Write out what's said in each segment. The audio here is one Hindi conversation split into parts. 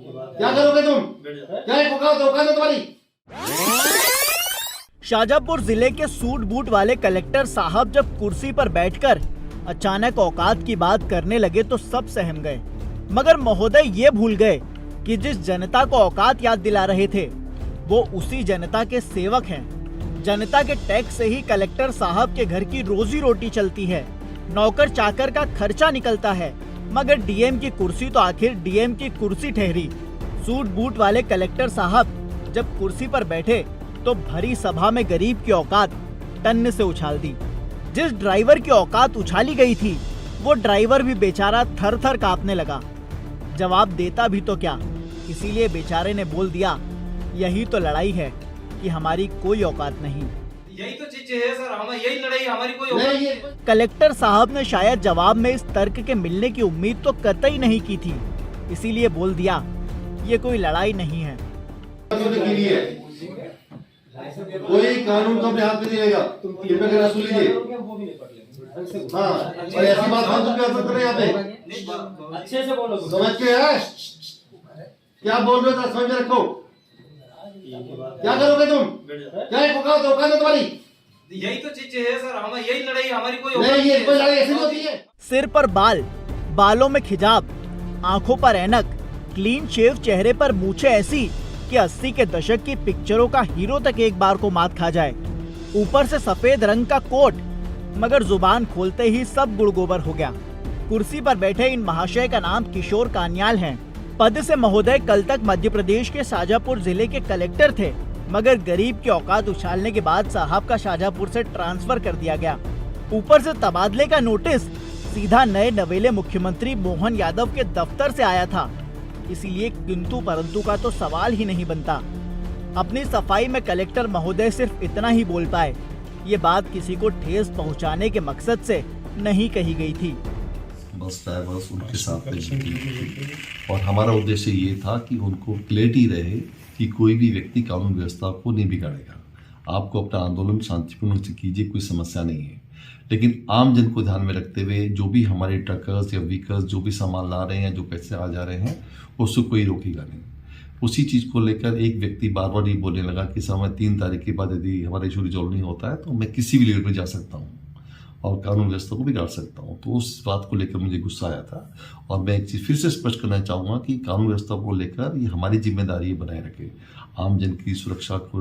क्या करोगे तुम? क्या औकात है तुम्हारी? शाजापुर जिले के सूट बूट वाले कलेक्टर साहब जब कुर्सी पर बैठकर अचानक औकात की बात करने लगे तो सब सहम गए, मगर महोदय ये भूल गए कि जिस जनता को औकात याद दिला रहे थे वो उसी जनता के सेवक हैं। जनता के टैक्स से ही कलेक्टर साहब के घर की रोजी रोटी चलती है, नौकर चाकर का खर्चा निकलता है, मगर डीएम की कुर्सी तो आखिर डीएम की कुर्सी ठहरी। सूट बूट वाले कलेक्टर साहब जब कुर्सी पर बैठे तो भरी सभा में गरीब की औकात टन से उछाल दी। जिस ड्राइवर की औकात उछाली गई थी वो ड्राइवर भी बेचारा थर थर कांपने लगा। जवाब देता भी तो क्या, इसीलिए बेचारे ने बोल दिया, यही तो लड़ाई है कि हमारी कोई औकात नहीं। यही तो चीज है सर, हमारी यही लड़ाई, हमारी कोई औकात नहीं। कलेक्टर साहब ने शायद जवाब में इस तर्क के मिलने की उम्मीद तो कतई नहीं की थी, इसीलिए बोल दिया, ये कोई लड़ाई नहीं है। कोई कानून को अपने हाथ में नहीं लेगा, कृपया करके सुन लीजिए। हाँ, और ऐसी बात हम तुम कर रहे हैं यहाँ पे, अच्छे से बोलो, समझ के है क्या बोल रहे हो, समझ में रखो। क्या करोगे तुम? क्या औकात है तुम्हारी? यही तो चीज है सर, हमारी यही लड़ाई, हमारी कोई नहीं, ये कोई लड़ाई ऐसी नहीं होती है। सिर पर बाल, बालों में खिजाब, आंखों पर ऐनक, क्लीन शेव चेहरे पर मूछें ऐसी कि 80 के दशक की पिक्चरों का हीरो तक एक बार को मात खा जाए। ऊपर से सफेद रंग का कोट, मगर जुबान खोलते ही सब गुड़ गोबर हो गया। कुर्सी पर बैठे इन महाशय का नाम किशोर कान्याल है। पद से महोदय कल तक मध्य प्रदेश के शाजापुर जिले के कलेक्टर थे, मगर गरीब की औकात उछालने के बाद साहब का शाजापुर से ट्रांसफर कर दिया गया। ऊपर से तबादले का नोटिस सीधा नए नवेले मुख्यमंत्री मोहन यादव के दफ्तर से आया था, इसीलिए किंतु परंतु का तो सवाल ही नहीं बनता। अपनी सफाई में कलेक्टर महोदय सिर्फ इतना ही बोल पाए, ये बात किसी को ठेस पहुंचाने के मकसद से नहीं कही गई थी। बस ड्राइवर्स उनके साथ में और हमारा उद्देश्य ये था कि उनको क्लैरिटी रहे कि कोई भी व्यक्ति कानून व्यवस्था को नहीं बिगाड़ेगा। आपको अपना आंदोलन शांतिपूर्ण से कीजिए, कोई समस्या नहीं है, लेकिन आम जन को ध्यान में रखते हुए जो भी हमारे ट्रकर्स या व्हीकल्स जो भी सामान ला रहे हैं, जो पैसे आ जा रहे हैं, उसको कोई रोकेगा नहीं। उसी चीज़ को लेकर एक व्यक्ति बार बार ये बोलने लगा कि सर मैं 3 तारीख के बाद यदि हमारा इशू रिजॉल्व नहीं होता है तो मैं किसी भी लेवल पर जा सकता हूँ और कानून व्यवस्था को बिगाड़ सकता हूँ। तो उस बात को लेकर मुझे गुस्सा आया था और मैं एक चीज़ फिर से स्पष्ट करना चाहूँगा कि कानून व्यवस्था को लेकर ये हमारी जिम्मेदारी बनाए रखे। आम जन की सुरक्षा को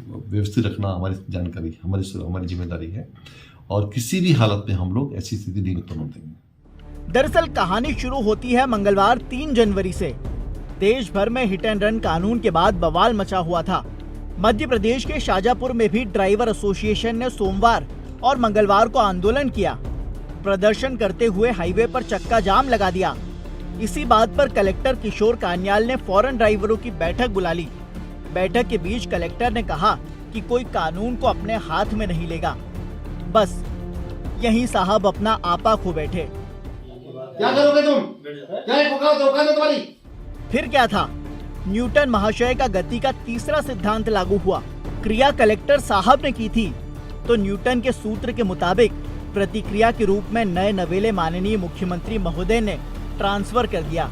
व्यवस्थित रखना हमारी जानकारी, हमारी जिम्मेदारी है और किसी भी हालत में हम लोग ऐसी स्थिति नहीं उत्पन्न देंगे। दरअसल कहानी शुरू होती है मंगलवार 3 जनवरी से। देश भर में हिट एंड रन कानून के बाद बवाल मचा हुआ था। मध्य प्रदेश के शाजापुर में भी ड्राइवर एसोसिएशन ने सोमवार और मंगलवार को आंदोलन किया। प्रदर्शन करते हुए हाईवे पर चक्का जाम लगा दिया। इसी बात पर कलेक्टर किशोर कान्याल ने फौरन ड्राइवरों की बैठक बुला ली। बैठक के बीच कलेक्टर ने कहा कि कोई कानून को अपने हाथ में नहीं लेगा। बस यही साहब अपना आपा खो बैठे। क्या करोगे तुम? क्या औकात है तुम्हारी? फिर क्या था, न्यूटन महाशय का गति का तीसरा सिद्धांत लागू हुआ। क्रिया कलेक्टर साहब ने की थी तो न्यूटन के सूत्र के मुताबिक प्रतिक्रिया के रूप में नए नवेले माननीय मुख्यमंत्री महोदय ने ट्रांसफर कर दिया।